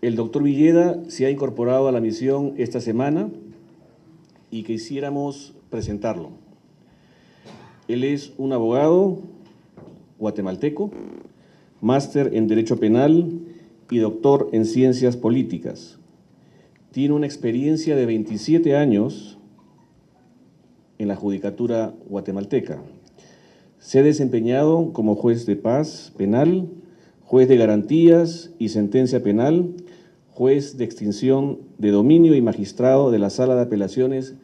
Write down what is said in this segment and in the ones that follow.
El doctor Villeda se ha incorporado a la misión esta semana y quisiéramos presentarlo. Él es un abogado guatemalteco, máster en Derecho Penal y doctor en Ciencias Políticas. Tiene una experiencia de 27 años en la judicatura guatemalteca. Se ha desempeñado como juez de paz penal, juez de garantías y sentencia penal, juez de extinción de dominio y magistrado de la Sala de Apelaciones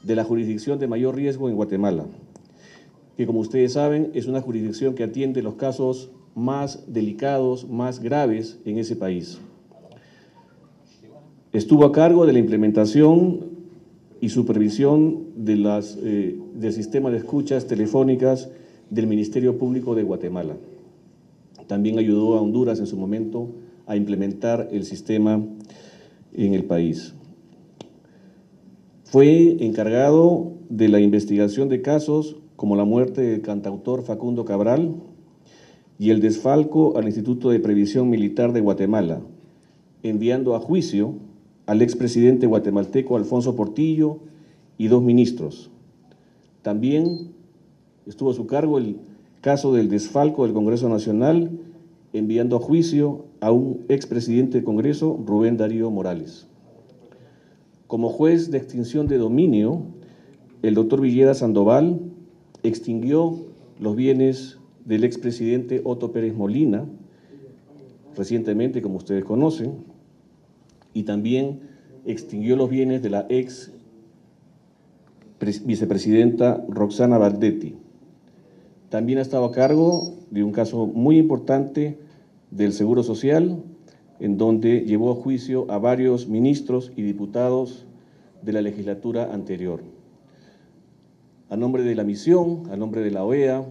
de la jurisdicción de mayor riesgo en Guatemala, que como ustedes saben es una jurisdicción que atiende los casos más delicados, más graves en ese país. Estuvo a cargo de la implementación y supervisión de del sistema de escuchas telefónicas del Ministerio Público de Guatemala. También ayudó a Honduras en su momento a implementar el sistema en el país. Fue encargado de la investigación de casos como la muerte del cantautor Facundo Cabral y el desfalco al Instituto de Previsión Militar de Guatemala, enviando a juicio al expresidente guatemalteco Alfonso Portillo y 2 ministros. También estuvo a su cargo el caso del desfalco del Congreso Nacional, enviando a juicio a un expresidente del Congreso, Rubén Darío Morales. Como juez de extinción de dominio, el doctor Villeda Sandoval extinguió los bienes del expresidente Otto Pérez Molina, recientemente, como ustedes conocen, y también extinguió los bienes de la ex vicepresidenta Roxana Valdetti. También ha estado a cargo de un caso muy importante del Seguro Social, en donde llevó a juicio a varios ministros y diputados de la legislatura anterior. A nombre de la misión, a nombre de la OEA,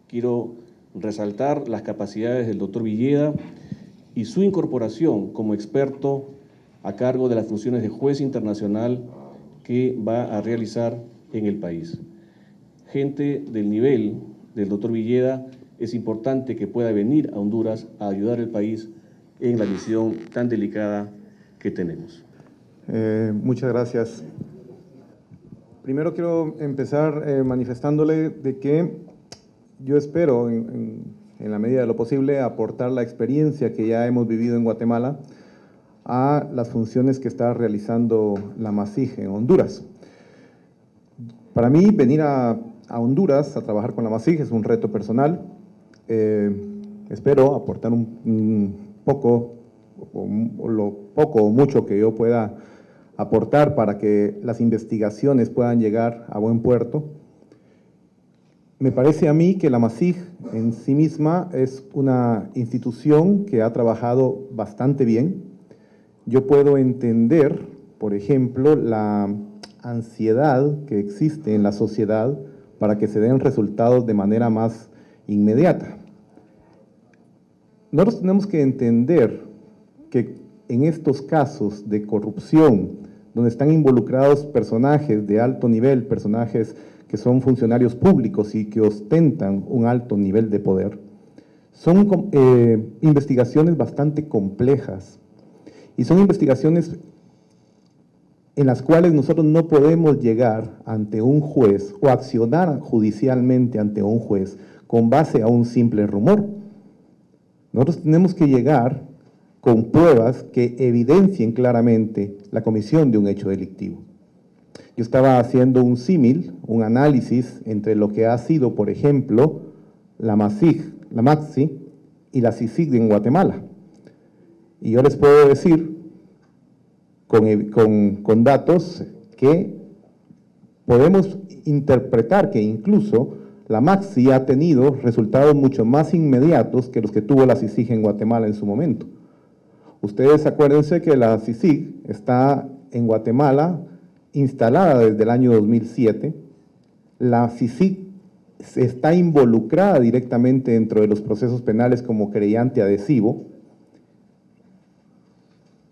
quiero resaltar las capacidades del doctor Villeda y su incorporación como experto a cargo de las funciones de juez internacional que va a realizar en el país. Gente del nivel del doctor Villeda, es importante que pueda venir a Honduras a ayudar al país en la misión tan delicada que tenemos. Muchas gracias. Primero quiero empezar manifestándole de que yo espero, en la medida de lo posible, aportar la experiencia que ya hemos vivido en Guatemala a las funciones que está realizando la MASIG en Honduras. Para mí, venir a Honduras a trabajar con la MASIG es un reto personal. Espero aportar un poco, o lo poco o mucho que yo pueda aportar para que las investigaciones puedan llegar a buen puerto. Me parece a mí que la MASIG en sí misma es una institución que ha trabajado bastante bien. Yo puedo entender, por ejemplo, la ansiedad que existe en la sociedad para que se den resultados de manera más inmediata. Nosotros tenemos que entender que en estos casos de corrupción, donde están involucrados personajes de alto nivel, personajes que son funcionarios públicos y que ostentan un alto nivel de poder, son investigaciones bastante complejas y son investigaciones en las cuales nosotros no podemos llegar ante un juez o accionar judicialmente ante un juez con base a un simple rumor. Nosotros tenemos que llegar con pruebas que evidencien claramente la comisión de un hecho delictivo. Yo estaba haciendo un símil, un análisis entre lo que ha sido, por ejemplo, la MASIG, la MAXI y la CICIG en Guatemala. Y yo les puedo decir con datos que podemos interpretar que incluso la MAXI ha tenido resultados mucho más inmediatos que los que tuvo la CICIG en Guatemala en su momento. Ustedes acuérdense que la CICIG está en Guatemala instalada desde el año 2007. La CICIG está involucrada directamente dentro de los procesos penales como querellante adhesivo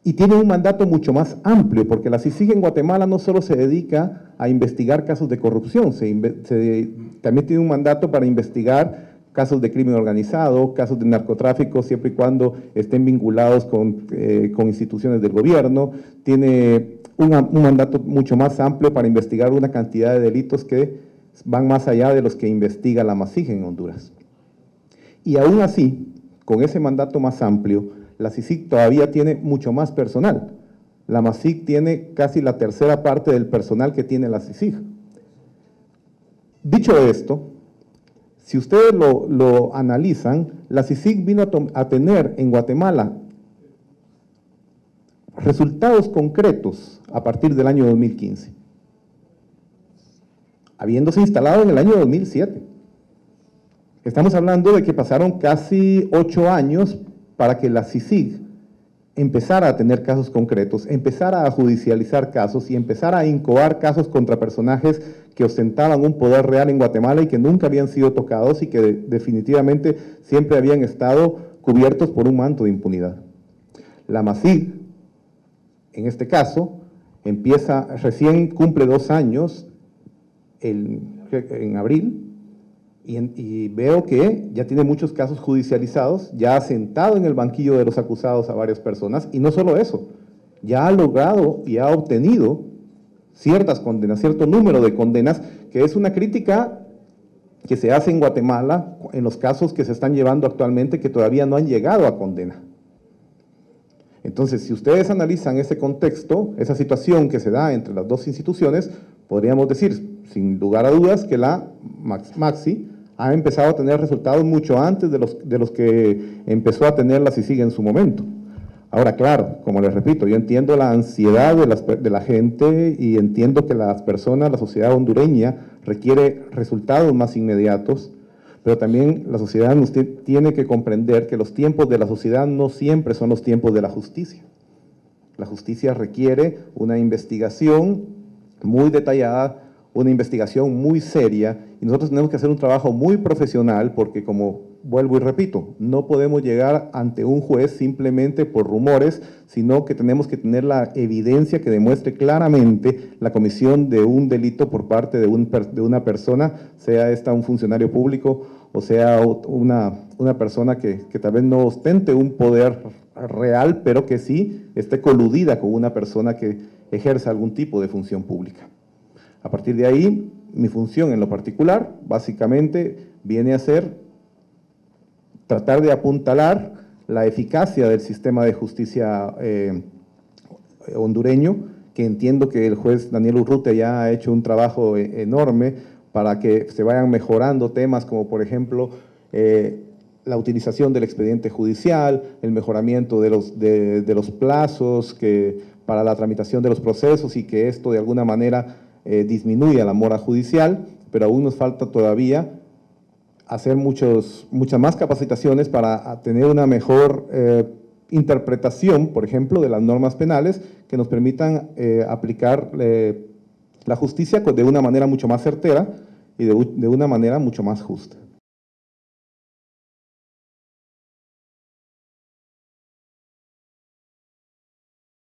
y tiene un mandato mucho más amplio, porque la CICIG en Guatemala no solo se dedica a investigar casos de corrupción, también tiene un mandato para investigar casos de crimen organizado, casos de narcotráfico, siempre y cuando estén vinculados con instituciones del gobierno. Tiene un mandato mucho más amplio para investigar una cantidad de delitos que van más allá de los que investiga la MASIG en Honduras. Y aún así, con ese mandato más amplio, la CICIG todavía tiene mucho más personal. La MASIG tiene casi la tercera parte del personal que tiene la CICIG. Dicho esto, si ustedes lo analizan, la CICIG vino a tener en Guatemala resultados concretos a partir del año 2015, habiéndose instalado en el año 2007. Estamos hablando de que pasaron casi 8 años para que la CICIG empezara a tener casos concretos, empezara a judicializar casos y empezara a incoar casos contra personajes que ostentaban un poder real en Guatemala y que nunca habían sido tocados y que definitivamente siempre habían estado cubiertos por un manto de impunidad. La MASIG, en este caso, recién cumple 2 años en abril, y veo que ya tiene muchos casos judicializados, ya ha sentado en el banquillo de los acusados a varias personas, y no solo eso, ya ha logrado y ha obtenido ciertas condenas, cierto número de condenas, que es una crítica que se hace en Guatemala en los casos que se están llevando actualmente que todavía no han llegado a condena. Entonces, si ustedes analizan ese contexto, esa situación que se da entre las dos instituciones, podríamos decir, sin lugar a dudas, que la MAXI ha empezado a tener resultados mucho antes de los que empezó a tener la CICIG en su momento. Ahora, claro, como les repito, yo entiendo la ansiedad de la gente y entiendo que las personas, la sociedad hondureña requiere resultados más inmediatos, pero también la sociedad tiene que comprender que los tiempos de la sociedad no siempre son los tiempos de la justicia. La justicia requiere una investigación muy detallada, una investigación muy seria, y nosotros tenemos que hacer un trabajo muy profesional porque, como vuelvo y repito, no podemos llegar ante un juez simplemente por rumores, sino que tenemos que tener la evidencia que demuestre claramente la comisión de un delito por parte de una persona, sea esta un funcionario público o sea una persona que tal vez no ostente un poder real, pero que sí esté coludida con una persona que ejerza algún tipo de función pública. A partir de ahí, mi función en lo particular, básicamente, viene a ser tratar de apuntalar la eficacia del sistema de justicia hondureño, que entiendo que el juez Daniel Urrutia ya ha hecho un trabajo enorme para que se vayan mejorando temas como, por ejemplo, la utilización del expediente judicial, el mejoramiento de los plazos para la tramitación de los procesos y que esto de alguna manera disminuya la mora judicial, pero aún nos falta todavía hacer muchas más capacitaciones para tener una mejor interpretación, por ejemplo, de las normas penales que nos permitan aplicar la justicia de una manera mucho más certera y de una manera mucho más justa.